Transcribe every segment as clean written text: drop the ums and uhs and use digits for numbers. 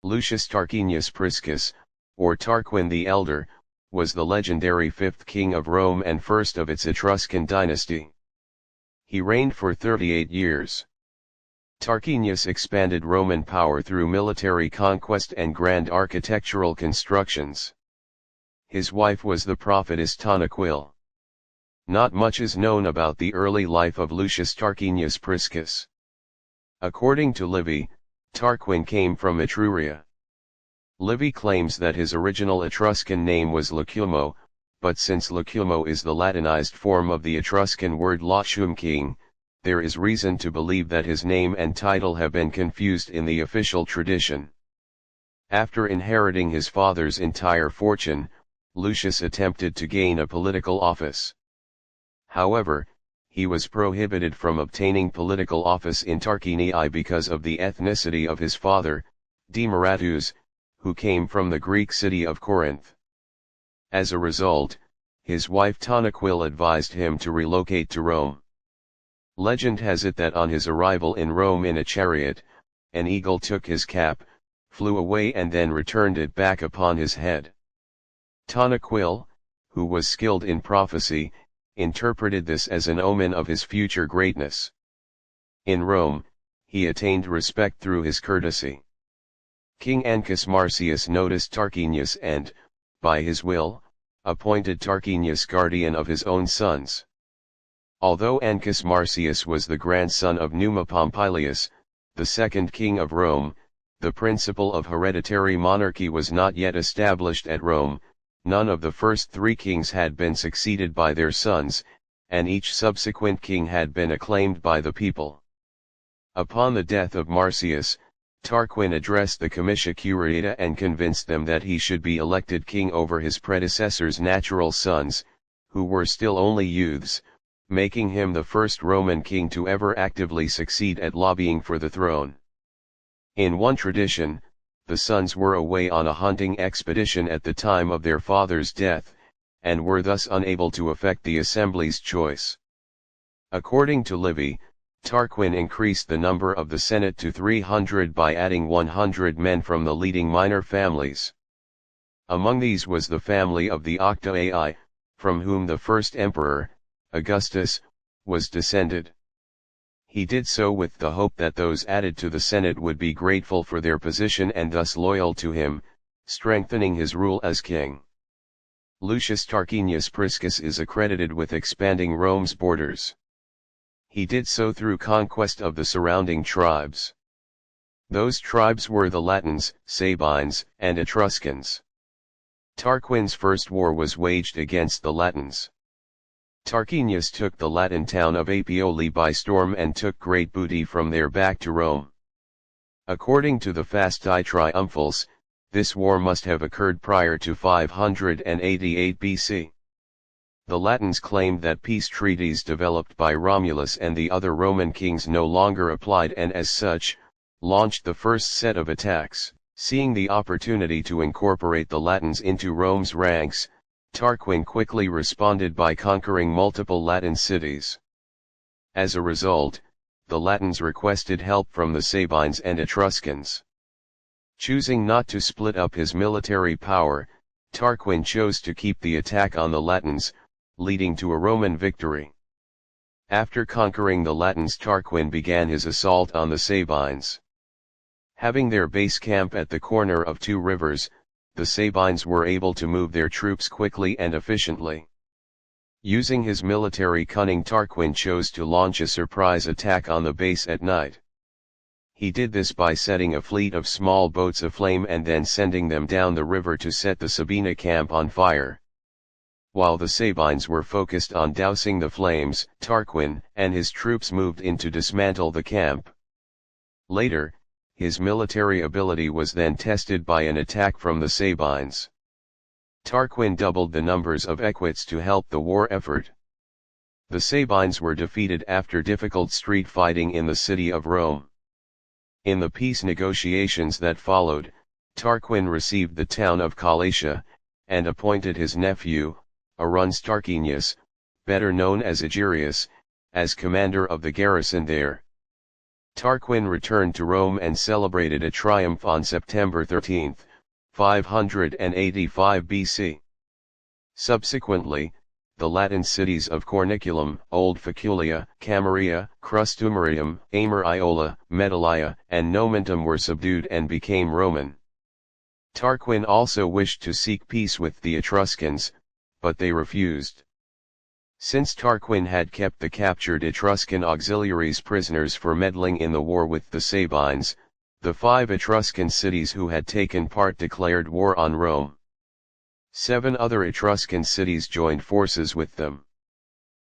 Lucius Tarquinius Priscus, or Tarquin the Elder, was the legendary fifth king of Rome and first of its Etruscan dynasty. He reigned for 38 years. Tarquinius expanded Roman power through military conquest and grand architectural constructions. His wife was the prophetess Tanaquil. Not much is known about the early life of Lucius Tarquinius Priscus. According to Livy, Tarquin came from Etruria. Livy claims that his original Etruscan name was Lucumo, but since Lucumo is the Latinized form of the Etruscan word Latium king, there is reason to believe that his name and title have been confused in the official tradition. After inheriting his father's entire fortune, Lucius attempted to gain a political office. However, he was prohibited from obtaining political office in Tarquinii because of the ethnicity of his father, Demaratus, who came from the Greek city of Corinth. As a result, his wife Tanaquil advised him to relocate to Rome. Legend has it that on his arrival in Rome in a chariot, an eagle took his cap, flew away and then returned it back upon his head. Tanaquil, who was skilled in prophecy, interpreted this as an omen of his future greatness. In Rome, he attained respect through his courtesy. King Ancus Marcius noticed Tarquinius and, by his will, appointed Tarquinius guardian of his own sons. Although Ancus Marcius was the grandson of Numa Pompilius, the second king of Rome, the principle of hereditary monarchy was not yet established at Rome. None of the first three kings had been succeeded by their sons, and each subsequent king had been acclaimed by the people. Upon the death of Marcius, Tarquin addressed the Comitia Curiata and convinced them that he should be elected king over his predecessor's natural sons, who were still only youths, making him the first Roman king to ever actively succeed at lobbying for the throne. In one tradition, the sons were away on a hunting expedition at the time of their father's death, and were thus unable to effect the assembly's choice. According to Livy, Tarquin increased the number of the Senate to 300 by adding 100 men from the leading minor families. Among these was the family of the Octaii, from whom the first emperor, Augustus, was descended. He did so with the hope that those added to the Senate would be grateful for their position and thus loyal to him, strengthening his rule as king. Lucius Tarquinius Priscus is accredited with expanding Rome's borders. He did so through conquest of the surrounding tribes. Those tribes were the Latins, Sabines, and Etruscans. Tarquin's first war was waged against the Latins. Tarquinius took the Latin town of Apioli by storm and took great booty from there back to Rome. According to the Fasti Triumphals, this war must have occurred prior to 588 BC. The Latins claimed that peace treaties developed by Romulus and the other Roman kings no longer applied and as such, launched the first set of attacks. Seeing the opportunity to incorporate the Latins into Rome's ranks, Tarquin quickly responded by conquering multiple Latin cities. As a result, the Latins requested help from the Sabines and Etruscans. Choosing not to split up his military power, Tarquin chose to keep the attack on the Latins, leading to a Roman victory. After conquering the Latins, Tarquin began his assault on the Sabines. Having their base camp at the corner of two rivers, the Sabines were able to move their troops quickly and efficiently. Using his military cunning, Tarquin chose to launch a surprise attack on the base at night. He did this by setting a fleet of small boats aflame and then sending them down the river to set the Sabina camp on fire. While the Sabines were focused on dousing the flames, Tarquin and his troops moved in to dismantle the camp. Later, his military ability was then tested by an attack from the Sabines. Tarquin doubled the numbers of equites to help the war effort. The Sabines were defeated after difficult street fighting in the city of Rome. In the peace negotiations that followed, Tarquin received the town of Calatia, and appointed his nephew, Aruns Tarquinius, better known as Egerius, as commander of the garrison there. Tarquin returned to Rome and celebrated a triumph on September 13, 585 BC. Subsequently, the Latin cities of Corniculum, Old Faculia, Camarilla, Crustumerium, Amor Iola, Medalia, and Nomentum were subdued and became Roman. Tarquin also wished to seek peace with the Etruscans, but they refused. Since Tarquin had kept the captured Etruscan auxiliaries prisoners for meddling in the war with the Sabines, the 5 Etruscan cities who had taken part declared war on Rome. 7 other Etruscan cities joined forces with them.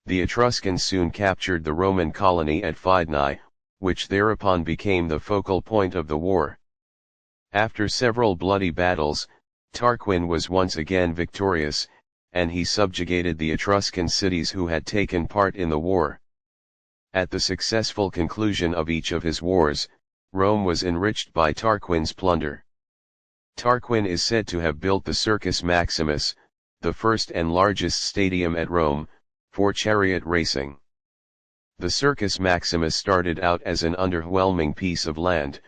The Etruscans soon captured the Roman colony at Fidenae, which thereupon became the focal point of the war. After several bloody battles, Tarquin was once again victorious, and he subjugated the Etruscan cities who had taken part in the war. At the successful conclusion of each of his wars, Rome was enriched by Tarquin's plunder. Tarquin is said to have built the Circus Maximus, the first and largest stadium at Rome, for chariot racing. The Circus Maximus started out as an underwhelming piece of land,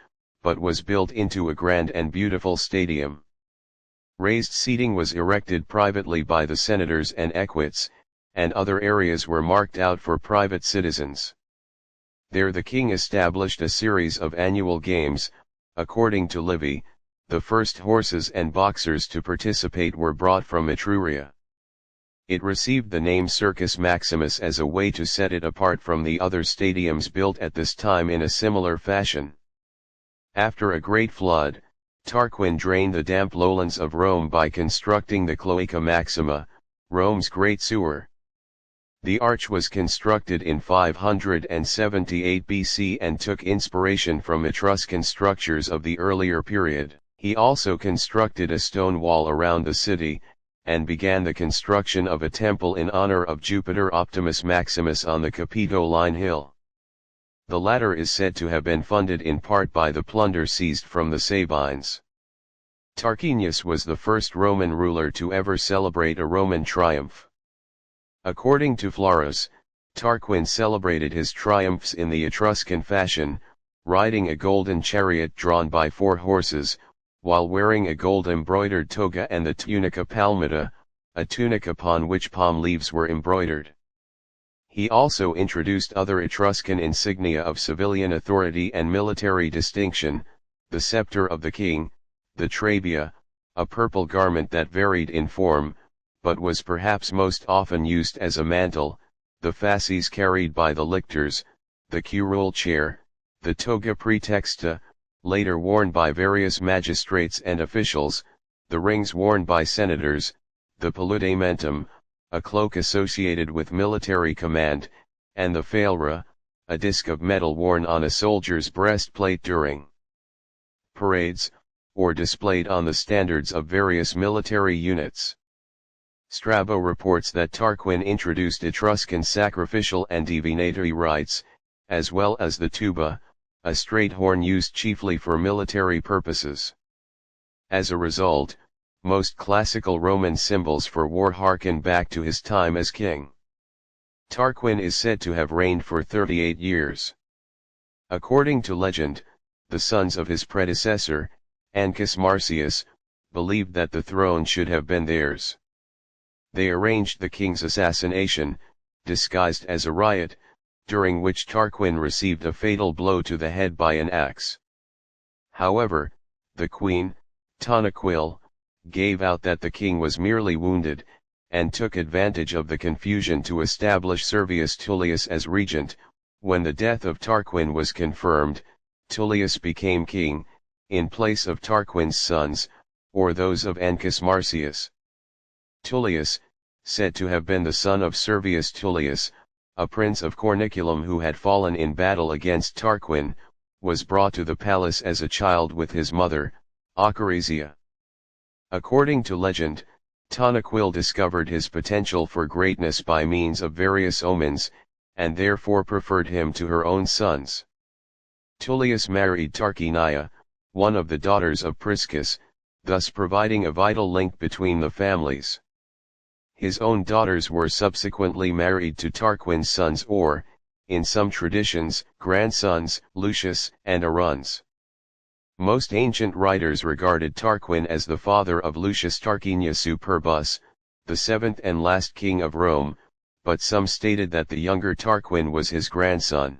but was built into a grand and beautiful stadium. Raised seating was erected privately by the senators and equites, and other areas were marked out for private citizens. There the king established a series of annual games. According to Livy, the first horses and boxers to participate were brought from Etruria. It received the name Circus Maximus as a way to set it apart from the other stadiums built at this time in a similar fashion. After a great flood, Tarquin drained the damp lowlands of Rome by constructing the Cloaca Maxima, Rome's great sewer. The arch was constructed in 578 BC and took inspiration from Etruscan structures of the earlier period. He also constructed a stone wall around the city, and began the construction of a temple in honor of Jupiter Optimus Maximus on the Capitoline Hill. The latter is said to have been funded in part by the plunder seized from the Sabines. Tarquinius was the first Roman ruler to ever celebrate a Roman triumph. According to Florus, Tarquin celebrated his triumphs in the Etruscan fashion, riding a golden chariot drawn by 4 horses, while wearing a gold-embroidered toga and the tunica palmata, a tunic upon which palm leaves were embroidered. He also introduced other Etruscan insignia of civilian authority and military distinction, the scepter of the king, the trabea, a purple garment that varied in form, but was perhaps most often used as a mantle, the fasces carried by the lictors, the curule chair, the toga praetexta, later worn by various magistrates and officials, the rings worn by senators, the paludamentum, a cloak associated with military command, and the phaelra, a disc of metal worn on a soldier's breastplate during parades, or displayed on the standards of various military units. Strabo reports that Tarquin introduced Etruscan sacrificial and divinatory rites, as well as the tuba, a straight horn used chiefly for military purposes. As a result, most classical Roman symbols for war harken back to his time as king. Tarquin is said to have reigned for 38 years. According to legend, the sons of his predecessor, Ancus Marcius, believed that the throne should have been theirs. They arranged the king's assassination, disguised as a riot, during which Tarquin received a fatal blow to the head by an axe. However, the queen, Tanaquil, gave out that the king was merely wounded, and took advantage of the confusion to establish Servius Tullius as regent. When the death of Tarquin was confirmed, Tullius became king, in place of Tarquin's sons, or those of Ancus Marcius. Tullius, said to have been the son of Servius Tullius, a prince of Corniculum who had fallen in battle against Tarquin, was brought to the palace as a child with his mother, Acarizia. According to legend, Tanaquil discovered his potential for greatness by means of various omens, and therefore preferred him to her own sons. Tullius married Tarquinia, one of the daughters of Priscus, thus providing a vital link between the families. His own daughters were subsequently married to Tarquin's sons or, in some traditions, grandsons, Lucius and Aruns. Most ancient writers regarded Tarquin as the father of Lucius Tarquinius Superbus, the seventh and last king of Rome, but some stated that the younger Tarquin was his grandson.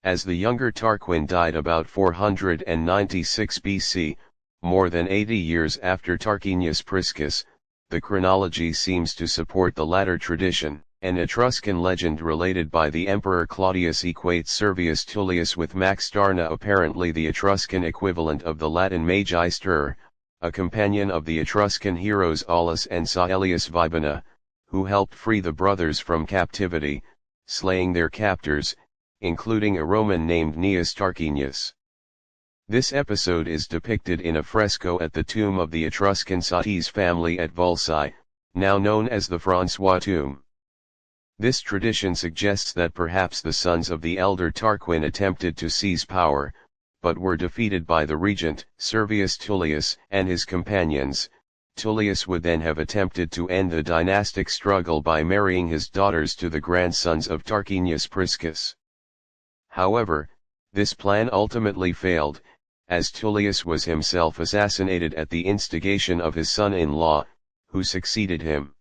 As the younger Tarquin died about 496 BC, more than 80 years after Tarquinius Priscus, the chronology seems to support the latter tradition. An Etruscan legend related by the Emperor Claudius equates Servius Tullius with Max Darna, apparently the Etruscan equivalent of the Latin Magister, a companion of the Etruscan heroes Aulus and Caelius Vibina, who helped free the brothers from captivity, slaying their captors, including a Roman named Gnaeus Tarquinius. This episode is depicted in a fresco at the tomb of the Etruscan Satis family at Vulci, now known as the Francois tomb. This tradition suggests that perhaps the sons of the elder Tarquin attempted to seize power, but were defeated by the regent, Servius Tullius, and his companions. Tullius would then have attempted to end the dynastic struggle by marrying his daughters to the grandsons of Tarquinius Priscus. However, this plan ultimately failed, as Tullius was himself assassinated at the instigation of his son-in-law, who succeeded him.